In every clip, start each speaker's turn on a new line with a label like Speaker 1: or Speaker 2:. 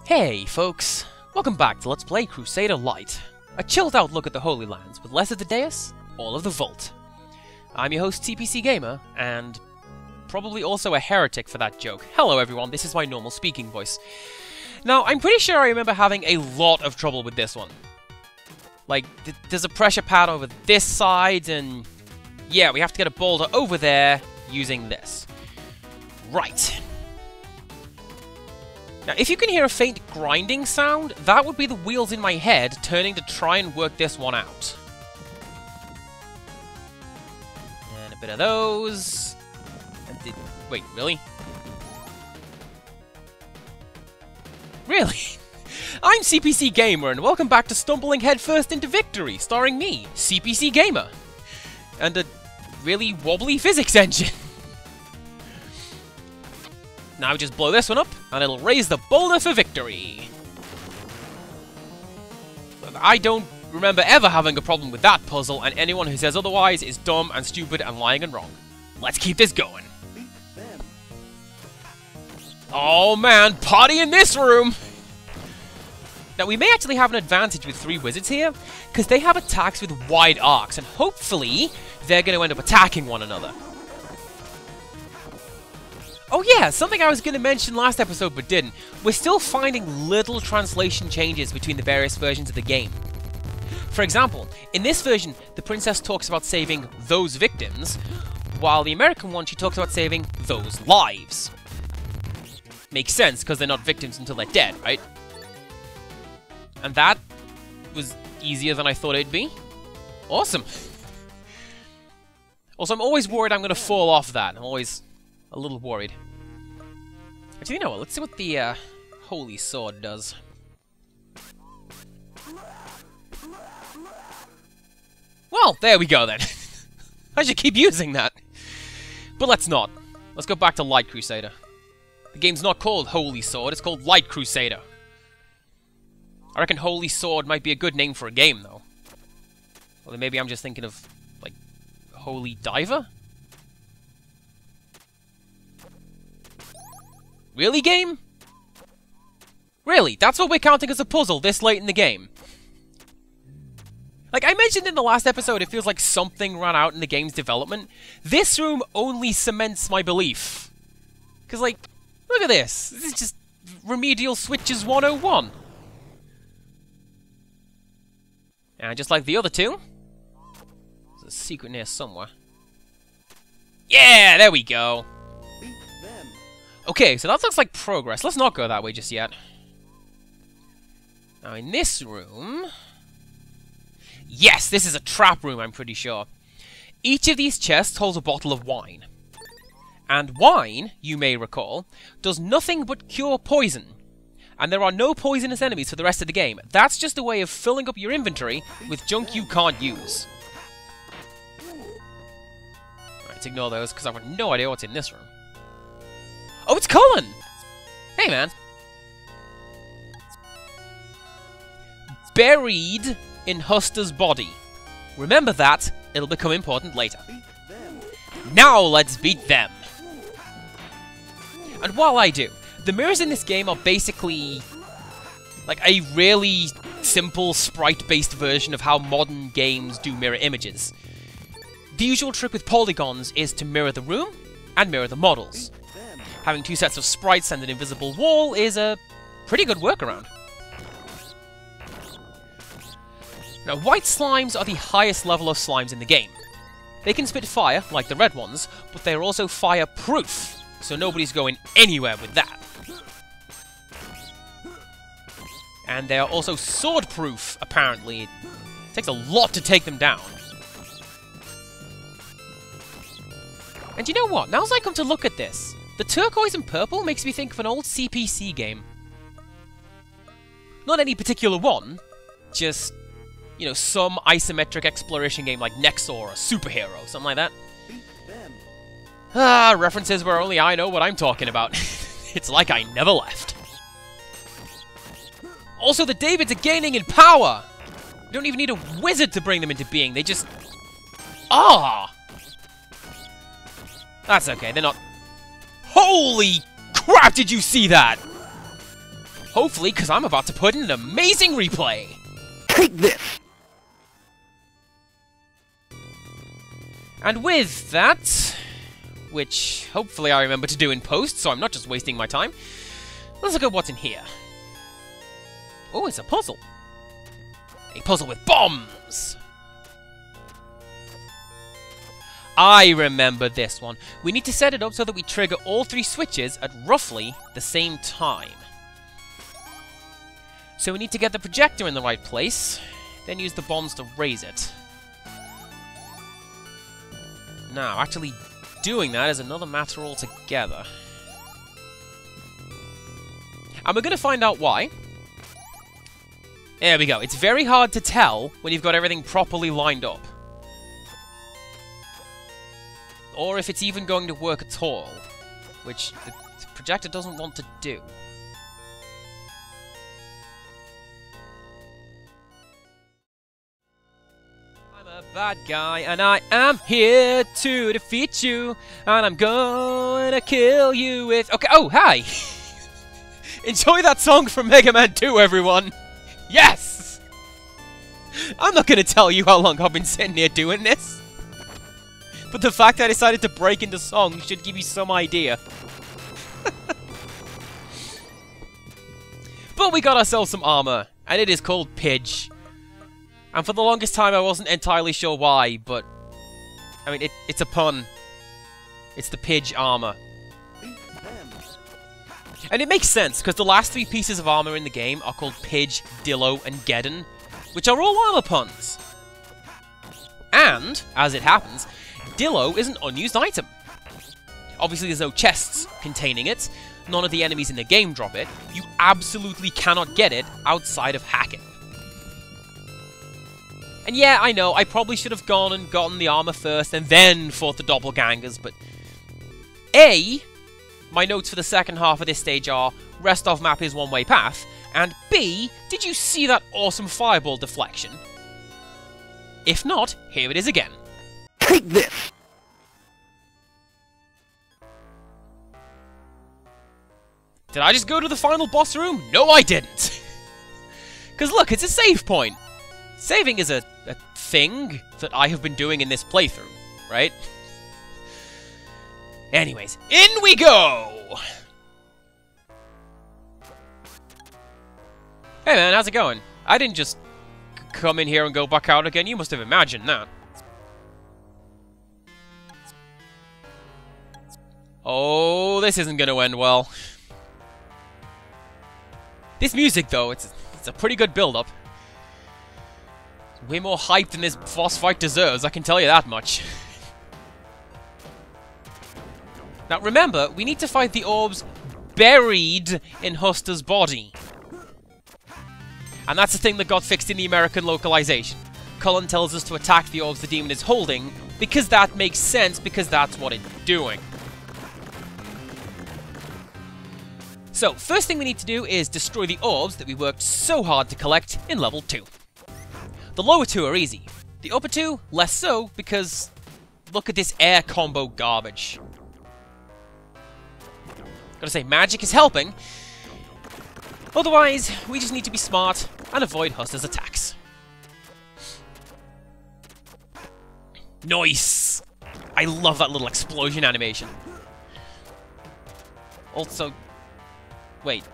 Speaker 1: Hey folks, welcome back to Let's Play Crusader Light, a chilled out look at the Holy Lands with less of the dais, all of the vault. I'm your host TPC Gamer, and probably also a heretic for that joke. Hello everyone, this is my normal speaking voice. Now, I'm pretty sure I remember having a lot of trouble with this one. Like, there's a pressure pad over this side, and yeah, we have to get a boulder over there using this. Right. Now, if you can hear a faint grinding sound, that would be the wheels in my head turning to try and work this one out. And a bit of those. Wait, really? Really? I'm CPC Gamer, and welcome back to Stumbling Headfirst into Victory, starring me, CPC Gamer. And a really wobbly physics engine. Now just blow this one up, and it'll raise the boulder for victory. I don't remember ever having a problem with that puzzle, and anyone who says otherwise is dumb and stupid and lying and wrong. Let's keep this going. Oh man, party in this room! Now we may actually have an advantage with 3 wizards here, because they have attacks with wide arcs, and hopefully they're going to end up attacking one another. Oh yeah, something I was going to mention last episode but didn't. We're still finding little translation changes between the various versions of the game. For example, in this version, the princess talks about saving those victims, while the American one, she talks about saving those lives. Makes sense, because they're not victims until they're dead, right? And that was easier than I thought it'd be. Awesome. Also, I'm always worried I'm going to fall off that. I'm always a little worried. Actually, you know what? Let's see what the Holy Sword does. Well, there we go then. I should keep using that. But let's not. Let's go back to Light Crusader. The game's not called Holy Sword, it's called Light Crusader. I reckon Holy Sword might be a good name for a game, though. Or then maybe I'm just thinking of, like, Holy Diver? Really, game? Really? That's what we're counting as a puzzle this late in the game? Like I mentioned in the last episode, it feels like something ran out in the game's development. This room only cements my belief. Because, like, look at this. This is just Remedial Switches 101. And just like the other two, there's a secret near somewhere. Yeah, there we go. Okay, so that looks like progress. Let's not go that way just yet. Now, in this room... Yes, this is a trap room, I'm pretty sure. Each of these chests holds a bottle of wine. And wine, you may recall, does nothing but cure poison. And there are no poisonous enemies for the rest of the game. That's just a way of filling up your inventory with junk you can't use. Alright, let's ignore those, because I've got no idea what's in this room. Oh, it's Cullen! Hey, man. Buried in Huster's body. Remember that, it'll become important later. Now let's beat them! And while I do, the mirrors in this game are basically like a really simple sprite-based version of how modern games do mirror images. The usual trick with polygons is to mirror the room and mirror the models. Having 2 sets of sprites and an invisible wall is a pretty good workaround. Now, white slimes are the highest level of slimes in the game. They can spit fire, like the red ones, but they're also fire-proof, so nobody's going anywhere with that. And they are also sword-proof, apparently. It takes a lot to take them down. And you know what? Now as I come to look at this, the turquoise and purple makes me think of an old CPC game. Not any particular one, just, you know, some isometric exploration game like Nexor or Superhero, something like that. Ah, references where only I know what I'm talking about. It's like I never left. Also, the Davids are gaining in power! You don't even need a wizard to bring them into being, they just... Ah! That's okay, they're not... Holy crap, did you see that? Hopefully, because I'm about to put in an amazing replay!
Speaker 2: Take this!
Speaker 1: And with that, which hopefully I remember to do in post, so I'm not just wasting my time, let's look at what's in here. Oh, it's a puzzle. A puzzle with bombs! I remember this one. We need to set it up so that we trigger all 3 switches at roughly the same time. So we need to get the projector in the right place, then use the bombs to raise it. Now, actually doing that is another matter altogether. And we're going to find out why. There we go. It's very hard to tell when you've got everything properly lined up. Or if it's even going to work at all, which the projector doesn't want to do. I'm a bad guy, and I am here to defeat you, and I'm going to kill you with... Okay, oh, hi! Enjoy that song from Mega Man 2, everyone! Yes! I'm not going to tell you how long I've been sitting here doing this. But the fact that I decided to break into song should give you some idea. But we got ourselves some armor, and it is called Pidge. And for the longest time I wasn't entirely sure why, but... I mean, it's a pun. It's the Pidge armor. And it makes sense, because the last 3 pieces of armor in the game are called Pidge, Dillo, and Geddon, which are all armor puns. And, as it happens, Dillo is an unused item. Obviously there's no chests containing it, none of the enemies in the game drop it, you absolutely cannot get it outside of hacking. And yeah, I know, I probably should have gone and gotten the armor first and then fought the doppelgangers, but... A, my notes for the second half of this stage are, rest of map is one-way path, and B, did you see that awesome fireball deflection? If not, here it is again.
Speaker 2: Take this!
Speaker 1: Did I just go to the final boss room? No, I didn't! Because look, it's a save point. Saving is a thing that I have been doing in this playthrough, right? Anyways, in we go! Hey man, how's it going? I didn't just come in here and go back out again. You must have imagined that. Oh, this isn't going to end well. This music, though, it's a pretty good build-up. Way more hype than this boss fight deserves, I can tell you that much. Now, remember, we need to fight the orbs buried in Huster's body. And that's the thing that got fixed in the American localization. Cullen tells us to attack the orbs the demon is holding, because that makes sense, because that's what it's doing. So, first thing we need to do is destroy the orbs that we worked so hard to collect in level 2. The lower 2 are easy. The upper 2, less so, because look at this air combo garbage. Gotta say, magic is helping. Otherwise, we just need to be smart and avoid Huster's attacks. Nice! I love that little explosion animation. Also... Wait.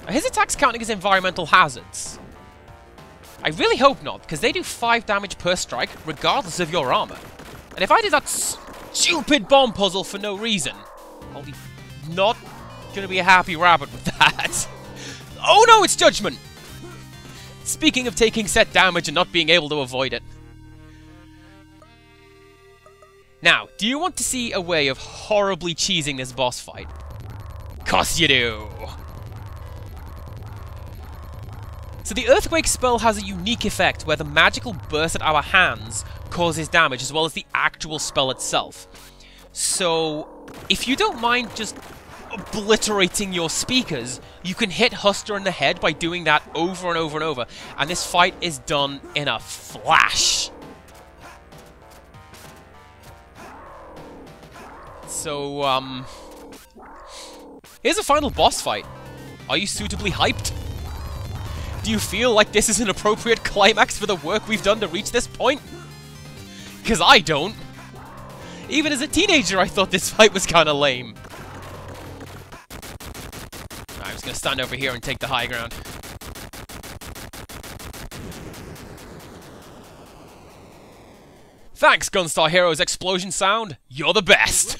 Speaker 1: Are his attacks counting as environmental hazards? I really hope not, because they do 5 damage per strike, regardless of your armor. And if I did that stupid bomb puzzle for no reason, I'll be not gonna be a happy rabbit with that. Oh no, it's Judgment! Speaking of taking set damage and not being able to avoid it. Now, do you want to see a way of horribly cheesing this boss fight? 'Cause you do! So the Earthquake spell has a unique effect where the magical burst at our hands causes damage as well as the actual spell itself. So, if you don't mind just obliterating your speakers, you can hit Huster in the head by doing that over and over and over, and this fight is done in a flash. So, here's a final boss fight. Are you suitably hyped? Do you feel like this is an appropriate climax for the work we've done to reach this point? Because I don't. Even as a teenager, I thought this fight was kind of lame. I'm just going to stand over here and take the high ground. Thanks, Gunstar Heroes explosion sound. You're the best.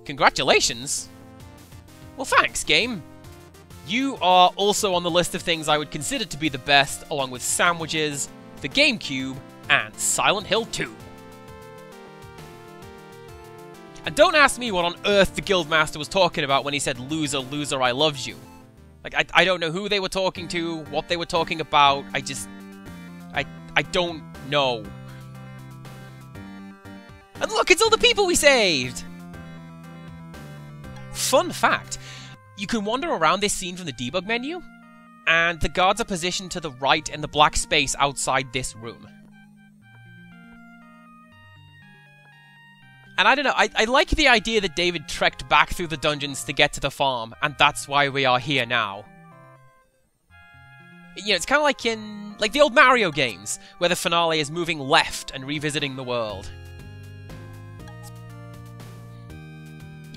Speaker 1: Congratulations? Well, thanks, game. You are also on the list of things I would consider to be the best, along with sandwiches, the GameCube, and Silent Hill 2. And don't ask me what on earth the Guildmaster was talking about when he said, "Loser, loser, I loved you." Like, I don't know who they were talking to, what they were talking about, I don't know. And look, it's all the people we saved! Fun fact, you can wander around this scene from the debug menu, and the guards are positioned to the right in the black space outside this room. And I don't know, I like the idea that David trekked back through the dungeons to get to the farm, and that's why we are here now. You know, it's kind of like in the old Mario games, where the finale is moving left and revisiting the world.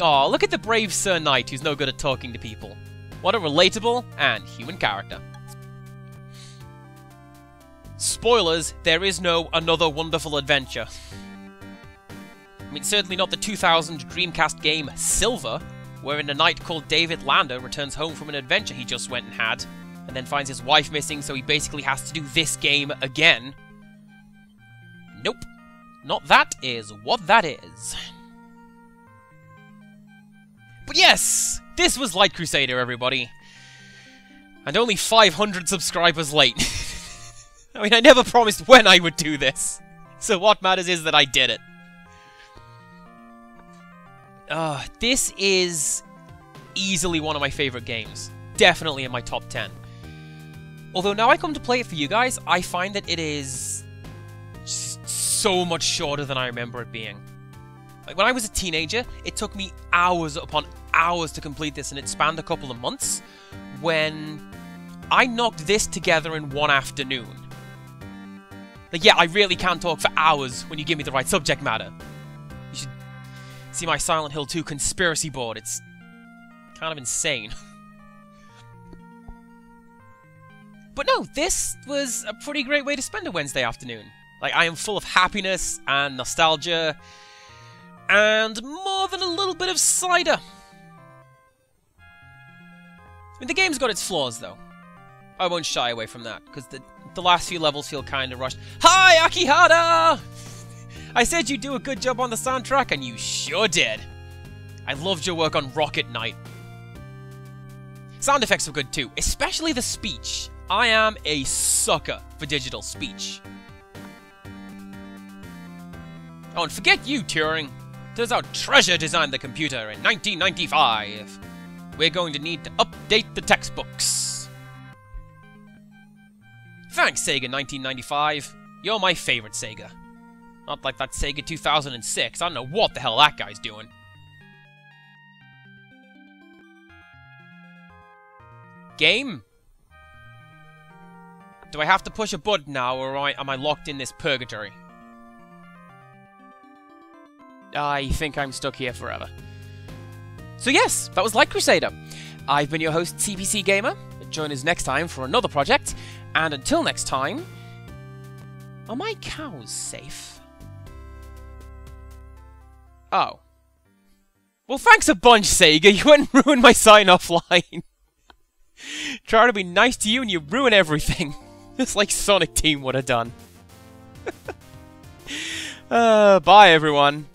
Speaker 1: Aw, look at the brave Sir Knight who's no good at talking to people. What a relatable and human character. Spoilers, there is no Another Wonderful Adventure. I mean, certainly not the 2000 Dreamcast game Silver, wherein a knight called David Lander returns home from an adventure he just went and had, and then finds his wife missing, so he basically has to do this game again. Nope. Not that is what that is. But yes, this was Light Crusader, everybody. And only 500 subscribers late. I mean, I never promised when I would do this. So what matters is that I did it. This is easily one of my favorite games. Definitely in my top 10. Although now I come to play it for you guys, I find that it is just so much shorter than I remember it being. Like, when I was a teenager, it took me hours upon hours to complete this, and it spanned a couple of months, when I knocked this together in one afternoon. Like, yeah, I really can talk for hours when you give me the right subject matter. You should see my Silent Hill 2 conspiracy board. It's kind of insane. But no, this was a pretty great way to spend a Wednesday afternoon. Like, I am full of happiness and nostalgia, and more than a little bit of cider. I mean, the game's got its flaws, though. I won't shy away from that, because the last few levels feel kind of rushed. Hi, Aki Hata! I said you'd do a good job on the soundtrack, and you sure did. I loved your work on Rocket Knight. Sound effects were good, too, especially the speech. I am a sucker for digital speech. Oh, and forget you, Turing. Turns out Treasure designed the computer in 1995. We're going to need to update the textbooks. Thanks, Sega 1995. You're my favorite Sega. Not like that Sega 2006. I don't know what the hell that guy's doing. Game? Do I have to push a button now, or am I locked in this purgatory? I think I'm stuck here forever. So yes, that was Light Crusader. I've been your host, CPC Gamer. Join us next time for another project, and until next time, are my cows safe? Oh. Well, thanks a bunch, Sega. You went and ruined my sign-off line. Try to be nice to you and you ruin everything. Just like Sonic Team would have done. Bye, everyone.